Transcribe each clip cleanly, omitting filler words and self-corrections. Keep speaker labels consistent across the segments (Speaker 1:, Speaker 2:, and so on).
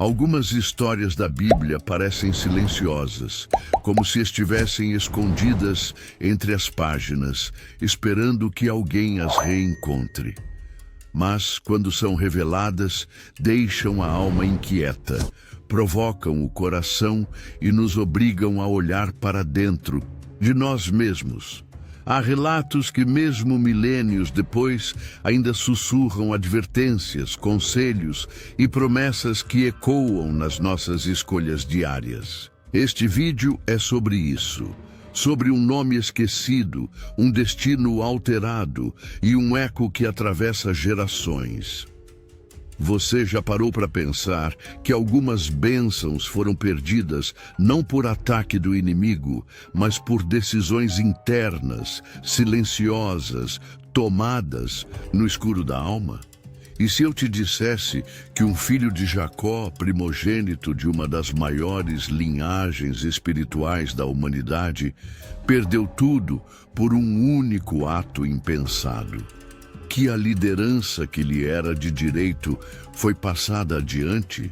Speaker 1: Algumas histórias da Bíblia parecem silenciosas, como se estivessem escondidas entre as páginas, esperando que alguém as reencontre. Mas, quando são reveladas, deixam a alma inquieta, provocam o coração e nos obrigam a olhar para dentro de nós mesmos. Há relatos que, mesmo milênios depois, ainda sussurram advertências, conselhos e promessas que ecoam nas nossas escolhas diárias. Este vídeo é sobre isso, sobre um nome esquecido, um destino alterado e um eco que atravessa gerações. Você já parou para pensar que algumas bênçãos foram perdidas não por ataque do inimigo, mas por decisões internas, silenciosas, tomadas no escuro da alma? E se eu te dissesse que um filho de Jacó, primogênito de uma das maiores linhagens espirituais da humanidade, perdeu tudo por um único ato impensado? Que a liderança que lhe era de direito foi passada adiante,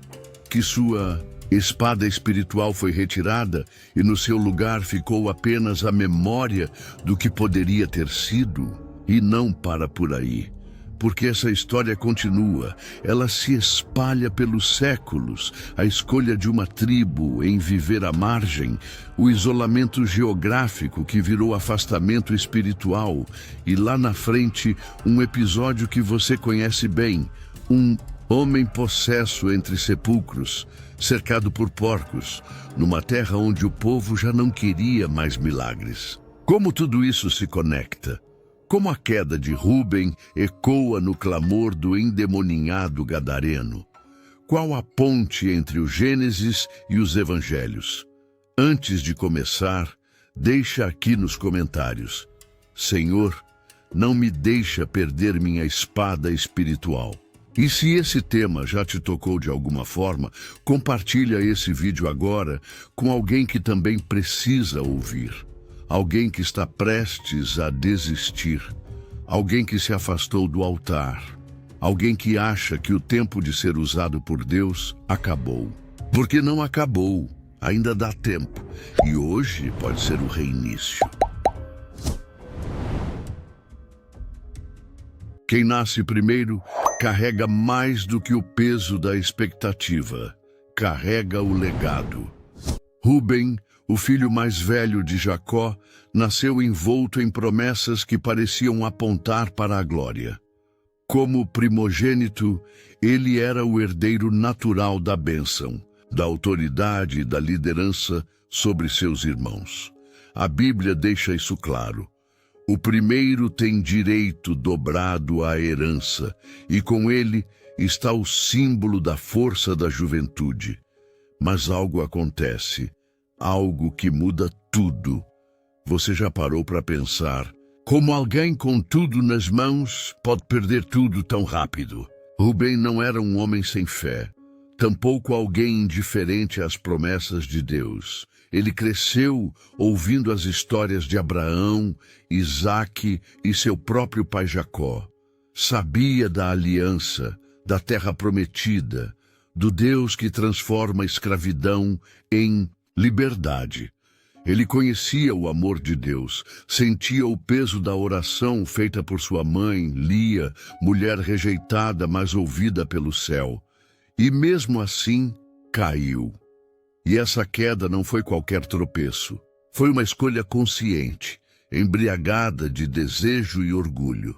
Speaker 1: que sua espada espiritual foi retirada e no seu lugar ficou apenas a memória do que poderia ter sido? E não para por aí, porque essa história continua, ela se espalha pelos séculos, a escolha de uma tribo em viver à margem, o isolamento geográfico que virou afastamento espiritual, e lá na frente um episódio que você conhece bem, um homem possesso entre sepulcros, cercado por porcos, numa terra onde o povo já não queria mais milagres. Como tudo isso se conecta? Como a queda de Rúben ecoa no clamor do endemoninhado gadareno? Qual a ponte entre o Gênesis e os Evangelhos? Antes de começar, deixa aqui nos comentários: Senhor, não me deixa perder minha espada espiritual. E se esse tema já te tocou de alguma forma, compartilha esse vídeo agora com alguém que também precisa ouvir. Alguém que está prestes a desistir, alguém que se afastou do altar, alguém que acha que o tempo de ser usado por Deus acabou. Porque não acabou, ainda dá tempo, e hoje pode ser o reinício. Quem nasce primeiro carrega mais do que o peso da expectativa, carrega o legado. Rúben, o filho mais velho de Jacó, nasceu envolto em promessas que pareciam apontar para a glória. Como primogênito, ele era o herdeiro natural da bênção, da autoridade e da liderança sobre seus irmãos. A Bíblia deixa isso claro. O primeiro tem direito dobrado à herança, e com ele está o símbolo da força da juventude. Mas algo acontece. Algo que muda tudo. Você já parou para pensar como alguém com tudo nas mãos pode perder tudo tão rápido? Rúben não era um homem sem fé, tampouco alguém indiferente às promessas de Deus. Ele cresceu ouvindo as histórias de Abraão, Isaque e seu próprio pai Jacó. Sabia da aliança, da terra prometida, do Deus que transforma a escravidão em liberdade. Ele conhecia o amor de Deus, sentia o peso da oração feita por sua mãe, Lia, mulher rejeitada, mas ouvida pelo céu. E mesmo assim, caiu. E essa queda não foi qualquer tropeço. Foi uma escolha consciente, embriagada de desejo e orgulho.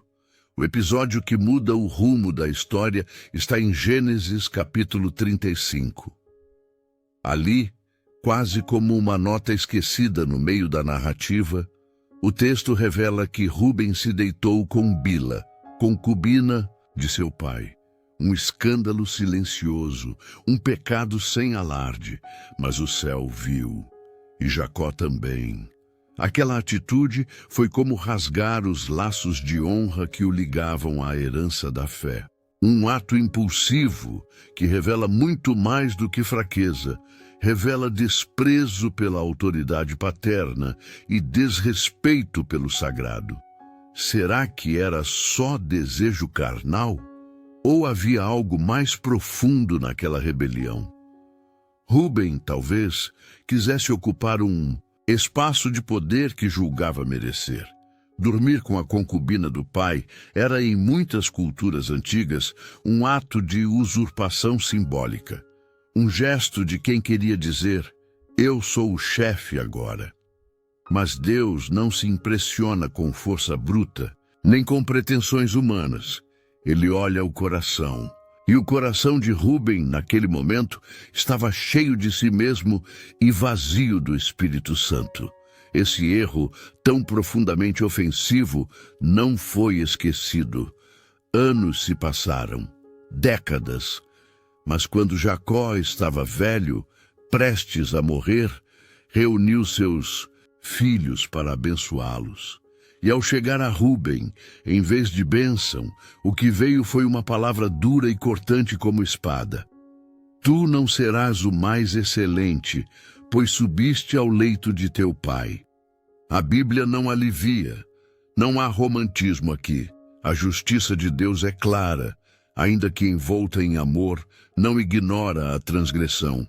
Speaker 1: O episódio que muda o rumo da história está em Gênesis capítulo 35. Ali, quase como uma nota esquecida no meio da narrativa, o texto revela que Rúben se deitou com Bila, concubina de seu pai. Um escândalo silencioso, um pecado sem alarde, mas o céu viu, e Jacó também. Aquela atitude foi como rasgar os laços de honra que o ligavam à herança da fé. Um ato impulsivo que revela muito mais do que fraqueza, revela desprezo pela autoridade paterna e desrespeito pelo sagrado. Será que era só desejo carnal? Ou havia algo mais profundo naquela rebelião? Rúben, talvez, quisesse ocupar um espaço de poder que julgava merecer. Dormir com a concubina do pai era, em muitas culturas antigas, um ato de usurpação simbólica. Um gesto de quem queria dizer, eu sou o chefe agora. Mas Deus não se impressiona com força bruta, nem com pretensões humanas. Ele olha o coração. E o coração de Rúben, naquele momento, estava cheio de si mesmo e vazio do Espírito Santo. Esse erro, tão profundamente ofensivo, não foi esquecido. Anos se passaram, décadas. Mas quando Jacó estava velho, prestes a morrer, reuniu seus filhos para abençoá-los. E ao chegar a Rúben, em vez de bênção, o que veio foi uma palavra dura e cortante como espada. Tu não serás o mais excelente, pois subiste ao leito de teu pai. A Bíblia não alivia. Não há romantismo aqui. A justiça de Deus é clara, ainda que envolta em amor, não ignora a transgressão.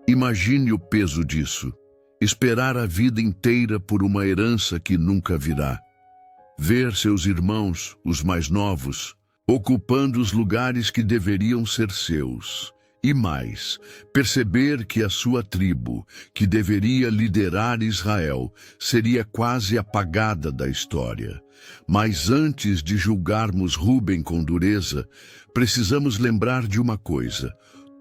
Speaker 1: Imagine o peso disso. Esperar a vida inteira por uma herança que nunca virá. Ver seus irmãos, os mais novos, ocupando os lugares que deveriam ser seus. E mais, perceber que a sua tribo, que deveria liderar Israel, seria quase apagada da história. Mas antes de julgarmos Rúben com dureza, precisamos lembrar de uma coisa.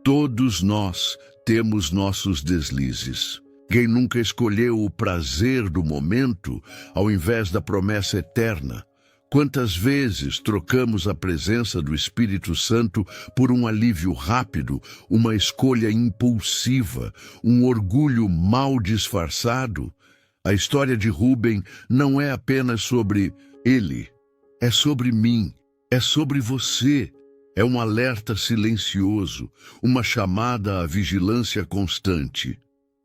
Speaker 1: Todos nós temos nossos deslizes. Quem nunca escolheu o prazer do momento ao invés da promessa eterna? Quantas vezes trocamos a presença do Espírito Santo por um alívio rápido, uma escolha impulsiva, um orgulho mal disfarçado? A história de Rúben não é apenas sobre ele, é sobre mim, é sobre você. É um alerta silencioso, uma chamada à vigilância constante.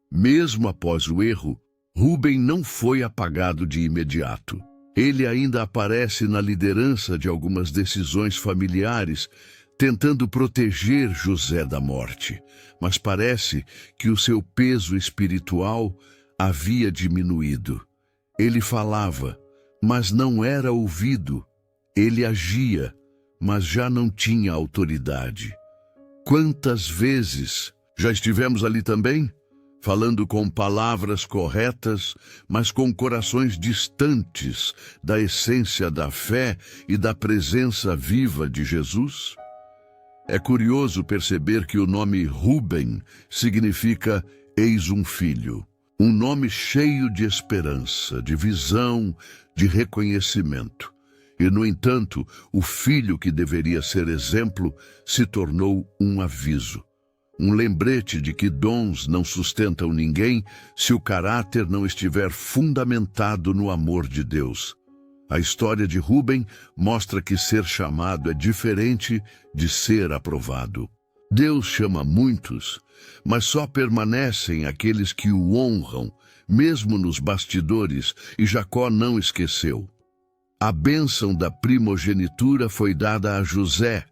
Speaker 1: Mesmo após o erro, Rúben não foi apagado de imediato. Ele ainda aparece na liderança de algumas decisões familiares, tentando proteger José da morte. Mas parece que o seu peso espiritual havia diminuído. Ele falava, mas não era ouvido. Ele agia, mas já não tinha autoridade. Quantas vezes já estivemos ali também? Falando com palavras corretas, mas com corações distantes da essência da fé e da presença viva de Jesus? É curioso perceber que o nome Rúben significa eis um filho, um nome cheio de esperança, de visão, de reconhecimento. E, no entanto, o filho que deveria ser exemplo se tornou um aviso. Um lembrete de que dons não sustentam ninguém se o caráter não estiver fundamentado no amor de Deus. A história de Rúben mostra que ser chamado é diferente de ser aprovado. Deus chama muitos, mas só permanecem aqueles que o honram, mesmo nos bastidores, e Jacó não esqueceu. A bênção da primogenitura foi dada a José,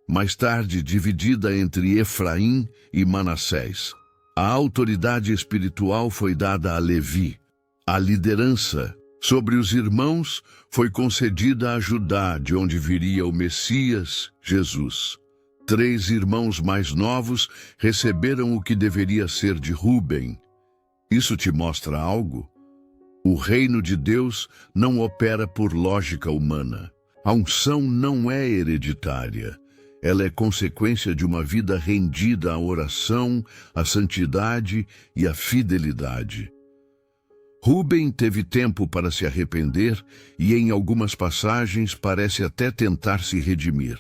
Speaker 1: mais tarde dividida entre Efraim e Manassés. A autoridade espiritual foi dada a Levi. A liderança sobre os irmãos foi concedida a Judá, de onde viria o Messias, Jesus. 3 irmãos mais novos receberam o que deveria ser de Rúben. Isso te mostra algo? O reino de Deus não opera por lógica humana. A unção não é hereditária. Ela é consequência de uma vida rendida à oração, à santidade e à fidelidade. Rúben teve tempo para se arrepender e, em algumas passagens, parece até tentar se redimir.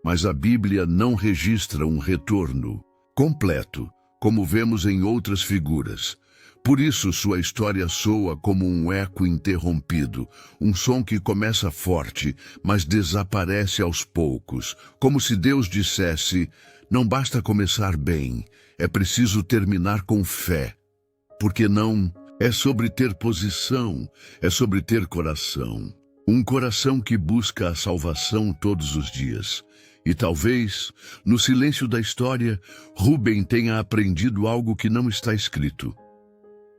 Speaker 1: Mas a Bíblia não registra um retorno completo, como vemos em outras figuras. Por isso, sua história soa como um eco interrompido, um som que começa forte, mas desaparece aos poucos, como se Deus dissesse, não basta começar bem, é preciso terminar com fé. Porque não é sobre ter posição, é sobre ter coração. Um coração que busca a salvação todos os dias. E talvez, no silêncio da história, Rubem tenha aprendido algo que não está escrito.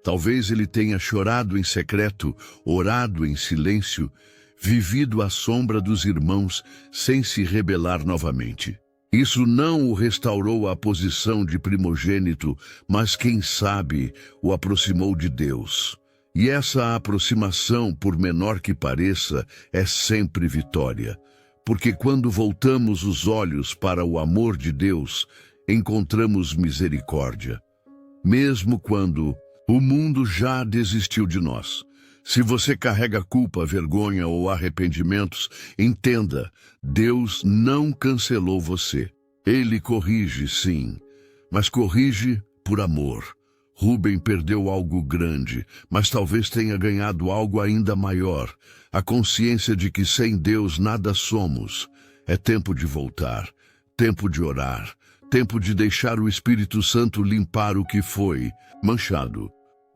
Speaker 1: Talvez ele tenha chorado em secreto, orado em silêncio, vivido à sombra dos irmãos sem se rebelar novamente. Isso não o restaurou à posição de primogênito, mas quem sabe o aproximou de Deus. E essa aproximação, por menor que pareça, é sempre vitória. Porque quando voltamos os olhos para o amor de Deus, encontramos misericórdia. Mesmo quando o mundo já desistiu de nós. Se você carrega culpa, vergonha ou arrependimentos, entenda, Deus não cancelou você. Ele corrige, sim, mas corrige por amor. Rubem perdeu algo grande, mas talvez tenha ganhado algo ainda maior. A consciência de que sem Deus nada somos. É tempo de voltar, tempo de orar, tempo de deixar o Espírito Santo limpar o que foi manchado.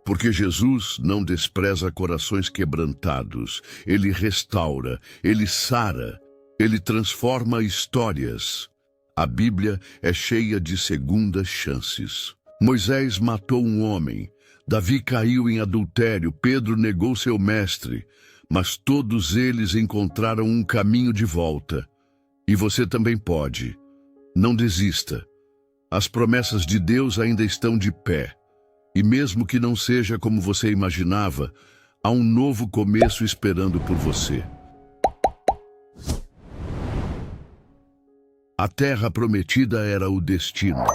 Speaker 1: Porque Jesus não despreza corações quebrantados. Ele restaura, ele sara, ele transforma histórias. A Bíblia é cheia de segundas chances. Moisés matou um homem, Davi caiu em adultério, Pedro negou seu mestre, mas todos eles encontraram um caminho de volta. E você também pode. Não desista. As promessas de Deus ainda estão de pé. E mesmo que não seja como você imaginava, há um novo começo esperando por você. A terra prometida era o destino.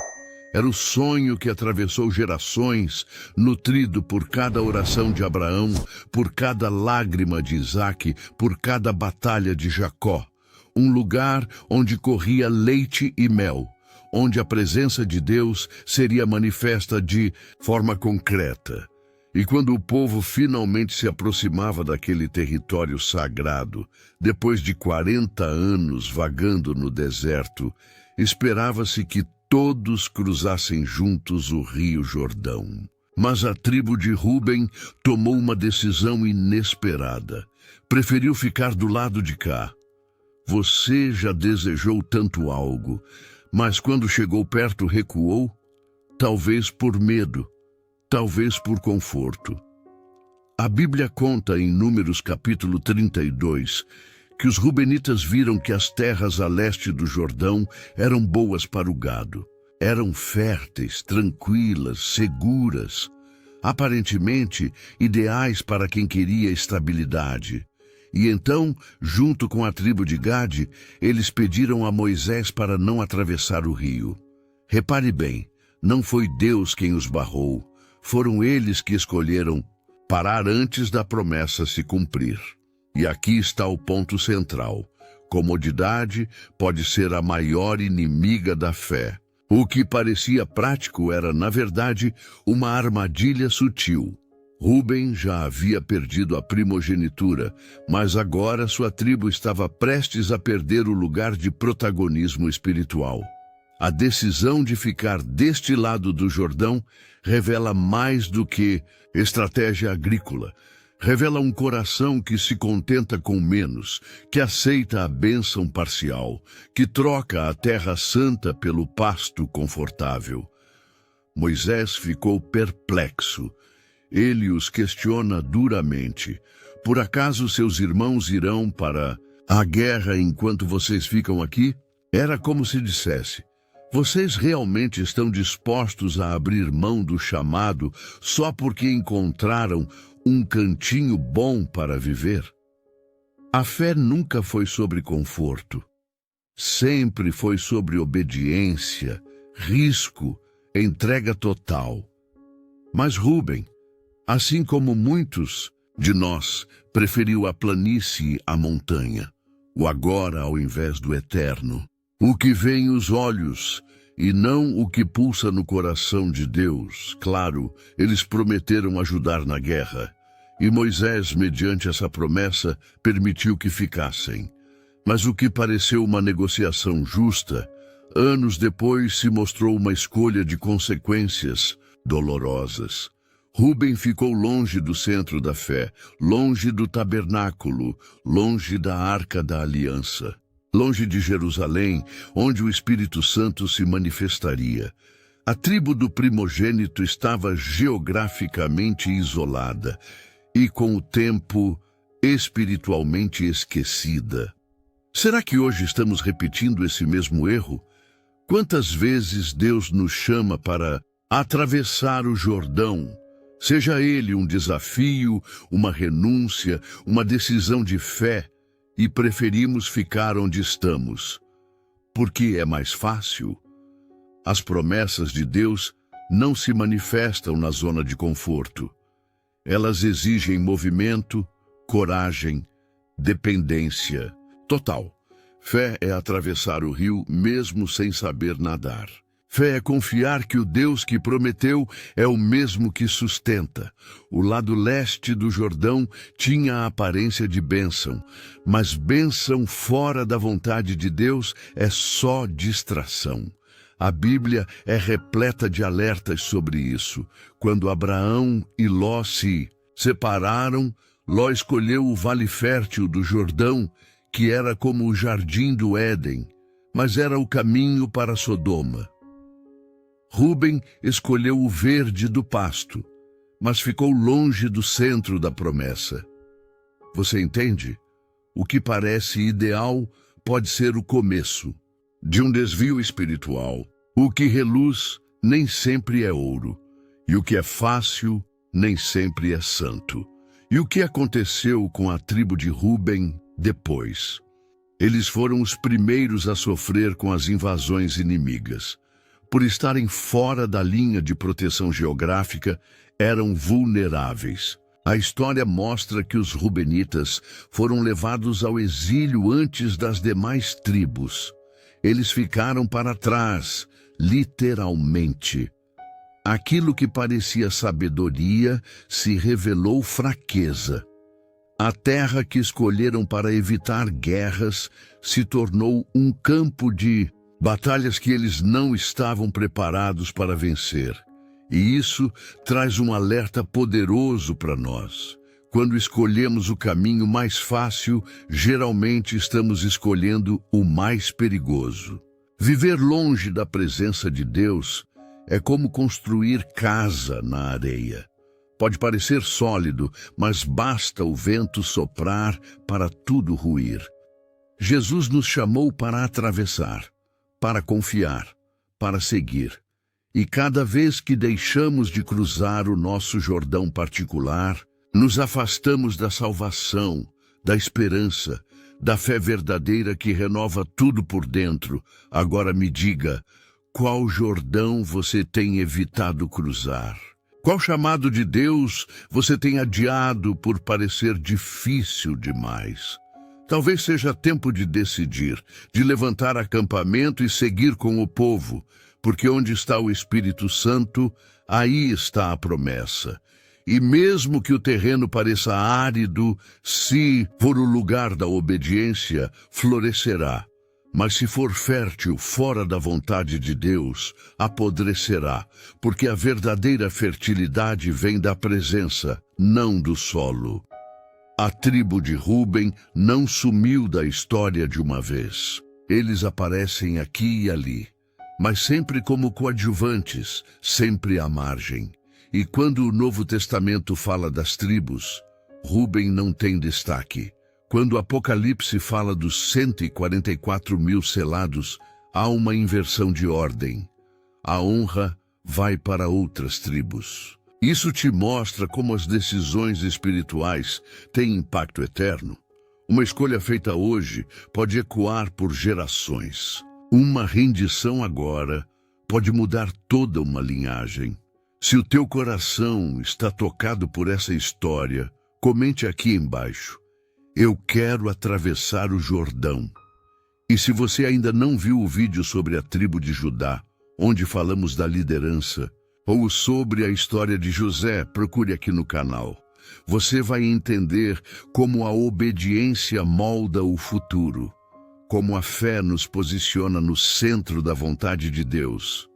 Speaker 1: Era o sonho que atravessou gerações, nutrido por cada oração de Abraão, por cada lágrima de Isaque, por cada batalha de Jacó. Um lugar onde corria leite e mel, onde a presença de Deus seria manifesta de forma concreta. E quando o povo finalmente se aproximava daquele território sagrado, depois de 40 anos vagando no deserto, esperava-se que todos cruzassem juntos o rio Jordão. Mas a tribo de Rubem tomou uma decisão inesperada. Preferiu ficar do lado de cá. Você já desejou tanto algo, mas quando chegou perto recuou, talvez por medo, talvez por conforto. A Bíblia conta em Números capítulo 32 que os rubenitas viram que as terras a leste do Jordão eram boas para o gado. Eram férteis, tranquilas, seguras, aparentemente ideais para quem queria estabilidade. E então, junto com a tribo de Gade, eles pediram a Moisés para não atravessar o rio. Repare bem, não foi Deus quem os barrou, foram eles que escolheram parar antes da promessa se cumprir. E aqui está o ponto central. Comodidade pode ser a maior inimiga da fé. O que parecia prático era, na verdade, uma armadilha sutil. Rubem já havia perdido a primogenitura, mas agora sua tribo estava prestes a perder o lugar de protagonismo espiritual. A decisão de ficar deste lado do Jordão revela mais do que estratégia agrícola. Revela um coração que se contenta com menos, que aceita a bênção parcial, que troca a terra santa pelo pasto confortável. Moisés ficou perplexo. Ele os questiona duramente. Por acaso seus irmãos irão para a guerra enquanto vocês ficam aqui? Era como se dissesse: vocês realmente estão dispostos a abrir mão do chamado só porque encontraram um cantinho bom para viver? A fé nunca foi sobre conforto. Sempre foi sobre obediência, risco, entrega total. Mas Rubem, assim como muitos de nós, preferiu a planície à montanha, o agora ao invés do eterno. O que vem os olhos e não o que pulsa no coração de Deus. Claro, eles prometeram ajudar na guerra, e Moisés, mediante essa promessa, permitiu que ficassem. Mas o que pareceu uma negociação justa, anos depois se mostrou uma escolha de consequências dolorosas. Rubem ficou longe do centro da fé, longe do tabernáculo, longe da arca da aliança. longe de Jerusalém, onde o Espírito Santo se manifestaria. A tribo do primogênito estava geograficamente isolada e, com o tempo, espiritualmente esquecida. Será que hoje estamos repetindo esse mesmo erro? Quantas vezes Deus nos chama para atravessar o Jordão, seja ele um desafio, uma renúncia, uma decisão de fé, e preferimos ficar onde estamos, porque é mais fácil? As promessas de Deus não se manifestam na zona de conforto. Elas exigem movimento, coragem, dependência total. Fé é atravessar o rio mesmo sem saber nadar. Fé é confiar que o Deus que prometeu é o mesmo que sustenta. O lado leste do Jordão tinha a aparência de bênção, mas bênção fora da vontade de Deus é só distração. A Bíblia é repleta de alertas sobre isso. Quando Abraão e Ló se separaram, Ló escolheu o vale fértil do Jordão, que era como o jardim do Éden, mas era o caminho para Sodoma. Rúben escolheu o verde do pasto, mas ficou longe do centro da promessa. Você entende? O que parece ideal pode ser o começo de um desvio espiritual. O que reluz nem sempre é ouro, e o que é fácil nem sempre é santo. E o que aconteceu com a tribo de Rúben depois? Eles foram os primeiros a sofrer com as invasões inimigas. Por estarem fora da linha de proteção geográfica, eram vulneráveis. A história mostra que os rubenitas foram levados ao exílio antes das demais tribos. Eles ficaram para trás, literalmente. Aquilo que parecia sabedoria se revelou fraqueza. A terra que escolheram para evitar guerras se tornou um campo de batalhas que eles não estavam preparados para vencer. E isso traz um alerta poderoso para nós. Quando escolhemos o caminho mais fácil, geralmente estamos escolhendo o mais perigoso. Viver longe da presença de Deus é como construir casa na areia. Pode parecer sólido, mas basta o vento soprar para tudo ruir. Jesus nos chamou para atravessar, para confiar, para seguir. E cada vez que deixamos de cruzar o nosso Jordão particular, nos afastamos da salvação, da esperança, da fé verdadeira que renova tudo por dentro. Agora me diga, qual Jordão você tem evitado cruzar? Qual chamado de Deus você tem adiado por parecer difícil demais? Talvez seja tempo de decidir, de levantar acampamento e seguir com o povo, porque onde está o Espírito Santo, aí está a promessa. E mesmo que o terreno pareça árido, se for o lugar da obediência, florescerá. Mas se for fértil fora da vontade de Deus, apodrecerá, porque a verdadeira fertilidade vem da presença, não do solo. A tribo de Rúben não sumiu da história de uma vez. Eles aparecem aqui e ali, mas sempre como coadjuvantes, sempre à margem. E quando o Novo Testamento fala das tribos, Rúben não tem destaque. Quando o Apocalipse fala dos 144.000 selados, há uma inversão de ordem. A honra vai para outras tribos. Isso te mostra como as decisões espirituais têm impacto eterno. Uma escolha feita hoje pode ecoar por gerações. Uma rendição agora pode mudar toda uma linhagem. Se o teu coração está tocado por essa história, comente aqui embaixo. Eu quero atravessar o Jordão. E se você ainda não viu o vídeo sobre a tribo de Judá, onde falamos da liderança, ou sobre a história de José, procure aqui no canal. Você vai entender como a obediência molda o futuro, como a fé nos posiciona no centro da vontade de Deus.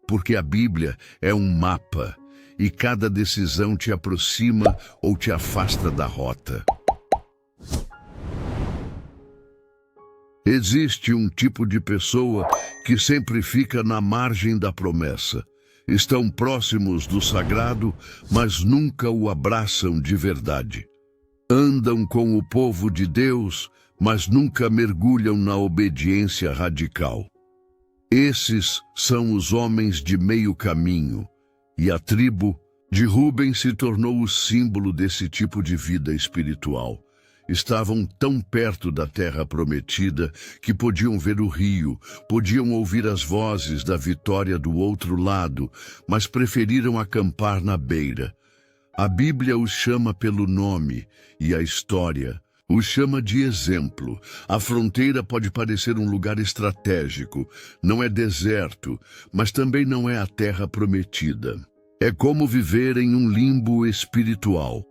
Speaker 1: Porque a Bíblia é um mapa, e cada decisão te aproxima ou te afasta da rota. Existe um tipo de pessoa que sempre fica na margem da promessa. Estão próximos do sagrado, mas nunca o abraçam de verdade. Andam com o povo de Deus, mas nunca mergulham na obediência radical. Esses são os homens de meio caminho, e a tribo de Ruben se tornou o símbolo desse tipo de vida espiritual. Estavam tão perto da terra prometida que podiam ver o rio, podiam ouvir as vozes da vitória do outro lado, mas preferiram acampar na beira. A Bíblia os chama pelo nome e a história os chama de exemplo. A fronteira pode parecer um lugar estratégico, não é deserto, mas também não é a terra prometida. É como viver em um limbo espiritual.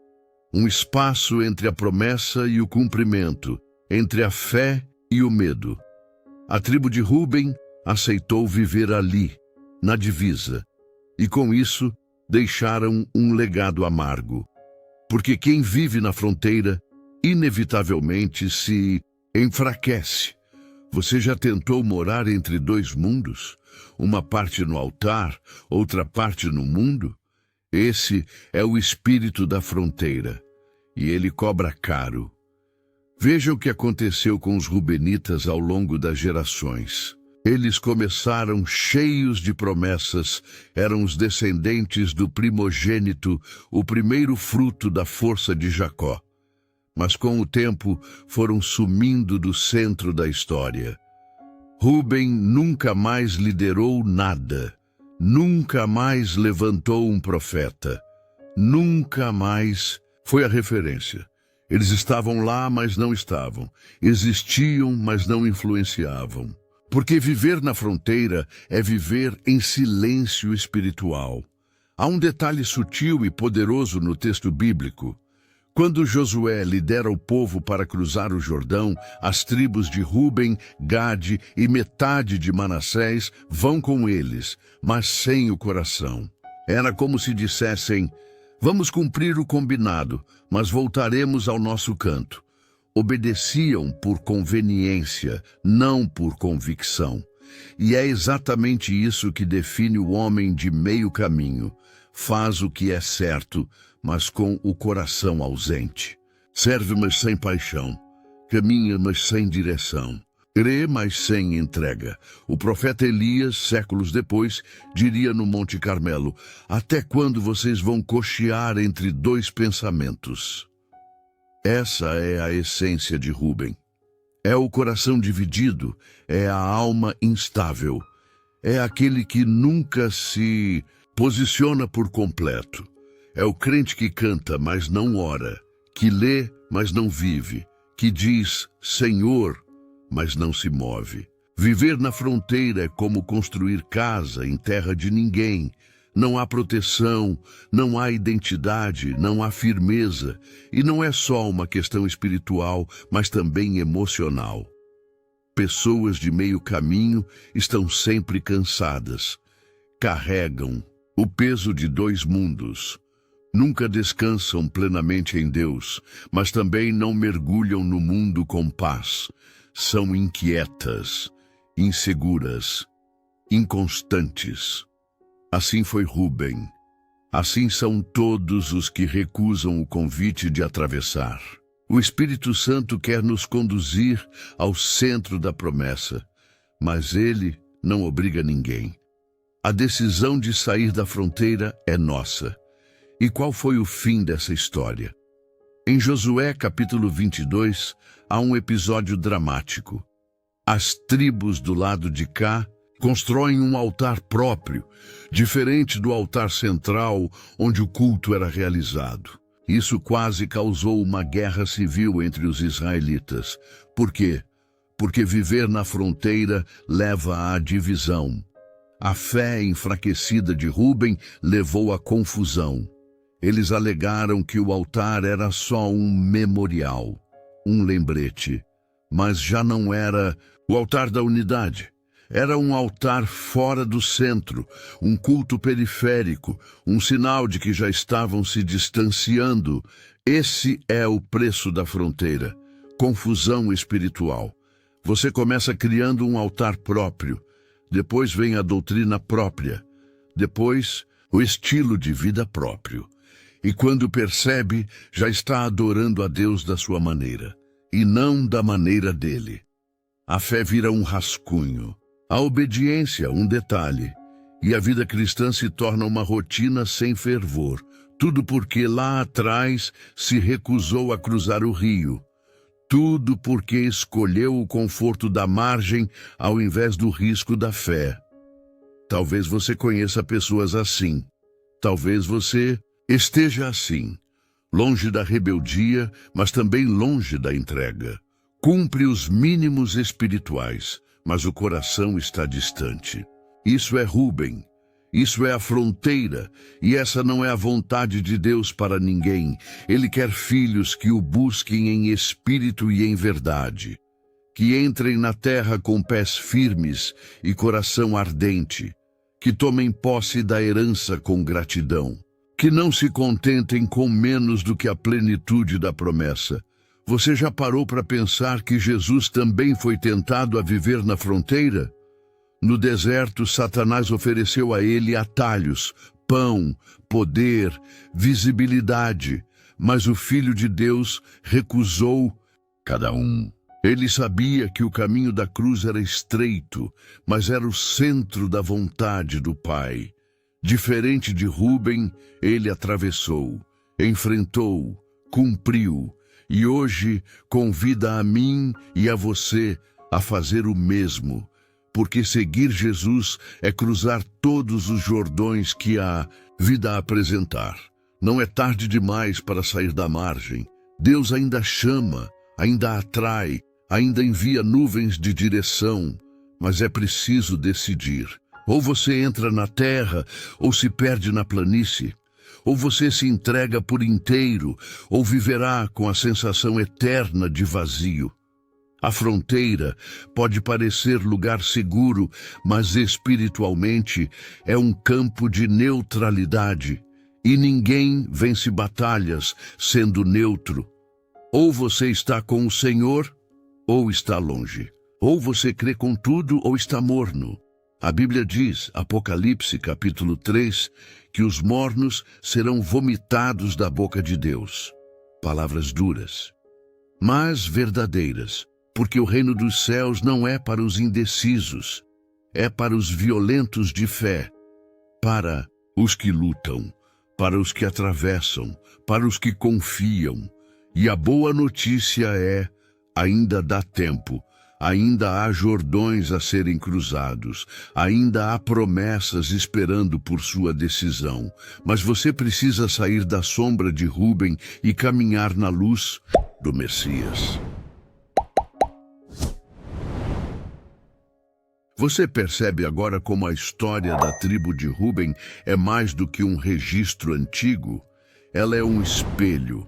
Speaker 1: Um espaço entre a promessa e o cumprimento, entre a fé e o medo. A tribo de Ruben aceitou viver ali, na divisa, e com isso deixaram um legado amargo. Porque quem vive na fronteira, inevitavelmente se enfraquece. Você já tentou morar entre dois mundos? Uma parte no altar, outra parte no mundo? Esse é o espírito da fronteira, e ele cobra caro. Veja o que aconteceu com os rubenitas ao longo das gerações. Eles começaram cheios de promessas, eram os descendentes do primogênito, o primeiro fruto da força de Jacó. Mas com o tempo foram sumindo do centro da história. Ruben nunca mais liderou nada. Nunca mais levantou um profeta. Nunca mais foi a referência. Eles estavam lá, mas não estavam. Existiam, mas não influenciavam. Porque viver na fronteira é viver em silêncio espiritual. Há um detalhe sutil e poderoso no texto bíblico. Quando Josué lidera o povo para cruzar o Jordão, as tribos de Ruben, Gade e metade de Manassés vão com eles, mas sem o coração. Era como se dissessem: vamos cumprir o combinado, mas voltaremos ao nosso canto. Obedeciam por conveniência, não por convicção. E é exatamente isso que define o homem de meio caminho. Faz o que é certo, mas com o coração ausente. Serve, mas sem paixão. Caminha, mas sem direção. Crê, mas sem entrega. O profeta Elias, séculos depois, diria no Monte Carmelo: até quando vocês vão cochear entre dois pensamentos? Essa é a essência de Ruben. É o coração dividido, é a alma instável. É aquele que nunca se posiciona por completo. É o crente que canta, mas não ora, que lê, mas não vive, que diz Senhor, mas não se move. Viver na fronteira é como construir casa em terra de ninguém. Não há proteção, não há identidade, não há firmeza. E não é só uma questão espiritual, mas também emocional. Pessoas de meio caminho estão sempre cansadas. Carregam o peso de dois mundos. Nunca descansam plenamente em Deus, mas também não mergulham no mundo com paz. São inquietas, inseguras, inconstantes. Assim foi Ruben. Assim são todos os que recusam o convite de atravessar. O Espírito Santo quer nos conduzir ao centro da promessa, mas ele não obriga ninguém. A decisão de sair da fronteira é nossa. E qual foi o fim dessa história? Em Josué capítulo 22, há um episódio dramático. As tribos do lado de cá constroem um altar próprio, diferente do altar central onde o culto era realizado. Isso quase causou uma guerra civil entre os israelitas. Por quê? Porque viver na fronteira leva à divisão. A fé enfraquecida de Ruben levou à confusão. Eles alegaram que o altar era só um memorial, um lembrete, mas já não era o altar da unidade. Era um altar fora do centro, um culto periférico, um sinal de que já estavam se distanciando. Esse é o preço da fronteira, confusão espiritual. Você começa criando um altar próprio, depois vem a doutrina própria, depois o estilo de vida próprio. E quando percebe, já está adorando a Deus da sua maneira, e não da maneira dele. A fé vira um rascunho, a obediência um detalhe, e a vida cristã se torna uma rotina sem fervor, tudo porque lá atrás se recusou a cruzar o rio. Tudo porque escolheu o conforto da margem ao invés do risco da fé. Talvez você conheça pessoas assim. Talvez você esteja assim, longe da rebeldia, mas também longe da entrega. Cumpre os mínimos espirituais, mas o coração está distante. Isso é Rubem. Isso é a fronteira, e essa não é a vontade de Deus para ninguém. Ele quer filhos que o busquem em espírito e em verdade, que entrem na terra com pés firmes e coração ardente, que tomem posse da herança com gratidão, que não se contentem com menos do que a plenitude da promessa. Você já parou para pensar que Jesus também foi tentado a viver na fronteira? No deserto, Satanás ofereceu a ele atalhos, pão, poder, visibilidade, mas o Filho de Deus recusou cada um. Ele sabia que o caminho da cruz era estreito, mas era o centro da vontade do Pai. Diferente de Rubem, ele atravessou, enfrentou, cumpriu, e hoje convida a mim e a você a fazer o mesmo. Porque seguir Jesus é cruzar todos os Jordões que a vida apresentar. Não é tarde demais para sair da margem. Deus ainda chama, ainda atrai, ainda envia nuvens de direção, mas é preciso decidir. Ou você entra na terra, ou se perde na planície. Ou você se entrega por inteiro, ou viverá com a sensação eterna de vazio. A fronteira pode parecer lugar seguro, mas espiritualmente é um campo de neutralidade, e ninguém vence batalhas sendo neutro. Ou você está com o Senhor, ou está longe. Ou você crê com tudo, ou está morno. A Bíblia diz, Apocalipse capítulo 3, que os mornos serão vomitados da boca de Deus. Palavras duras, mas verdadeiras. Porque o reino dos céus não é para os indecisos, é para os violentos de fé, para os que lutam, para os que atravessam, para os que confiam. E a boa notícia é, ainda dá tempo, ainda há Jordões a serem cruzados, ainda há promessas esperando por sua decisão. Mas você precisa sair da sombra de Rubem e caminhar na luz do Messias. Você percebe agora como a história da tribo de Rubem é mais do que um registro antigo? Ela é um espelho,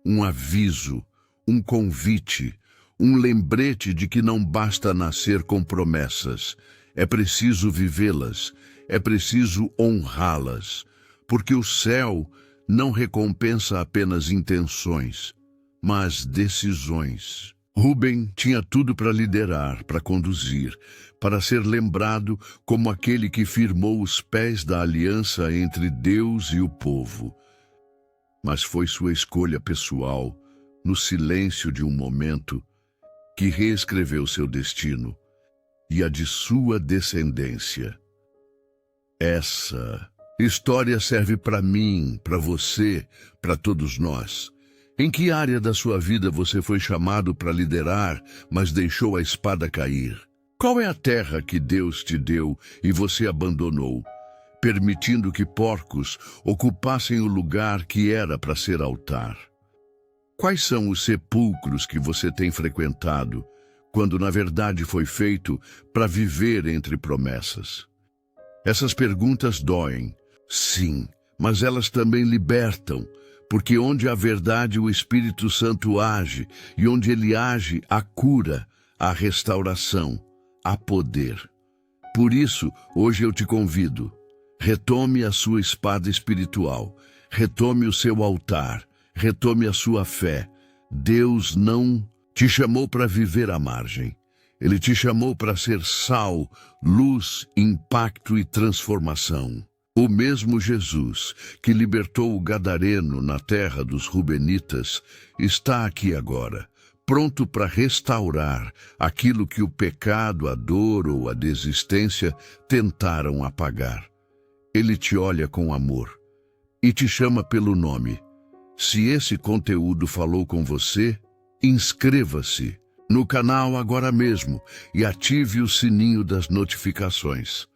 Speaker 1: um aviso, um convite, um lembrete de que não basta nascer com promessas. É preciso vivê-las, é preciso honrá-las, porque o céu não recompensa apenas intenções, mas decisões. Rubem tinha tudo para liderar, para conduzir, para ser lembrado como aquele que firmou os pés da aliança entre Deus e o povo. Mas foi sua escolha pessoal, no silêncio de um momento, que reescreveu seu destino e a de sua descendência. Essa história serve para mim, para você, para todos nós. Em que área da sua vida você foi chamado para liderar, mas deixou a espada cair? Qual é a terra que Deus te deu e você abandonou, permitindo que porcos ocupassem o lugar que era para ser altar? Quais são os sepulcros que você tem frequentado, quando na verdade foi feito para viver entre promessas? Essas perguntas doem, sim, mas elas também libertam. Porque onde há verdade o Espírito Santo age, e onde ele age há cura, há restauração, há poder. Por isso, hoje eu te convido, retome a sua espada espiritual, retome o seu altar, retome a sua fé. Deus não te chamou para viver à margem, Ele te chamou para ser sal, luz, impacto e transformação. O mesmo Jesus que libertou o gadareno na terra dos Rubenitas está aqui agora, pronto para restaurar aquilo que o pecado, a dor ou a desistência tentaram apagar. Ele te olha com amor e te chama pelo nome. Se esse conteúdo falou com você, inscreva-se no canal agora mesmo e ative o sininho das notificações.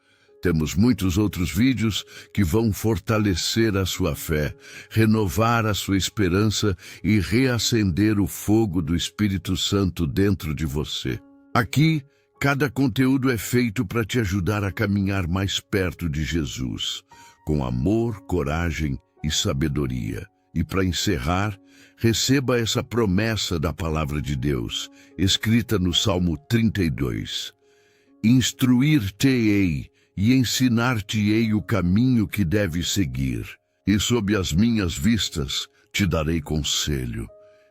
Speaker 1: Temos muitos outros vídeos que vão fortalecer a sua fé, renovar a sua esperança e reacender o fogo do Espírito Santo dentro de você. Aqui, cada conteúdo é feito para te ajudar a caminhar mais perto de Jesus, com amor, coragem e sabedoria. E para encerrar, receba essa promessa da Palavra de Deus, escrita no Salmo 32. Instruir-te-ei e ensinar-te-ei o caminho que deves seguir, e sob as minhas vistas te darei conselho.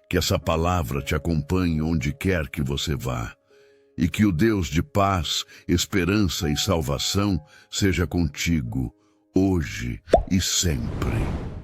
Speaker 1: Que essa palavra te acompanhe onde quer que você vá, e que o Deus de paz, esperança e salvação seja contigo, hoje e sempre.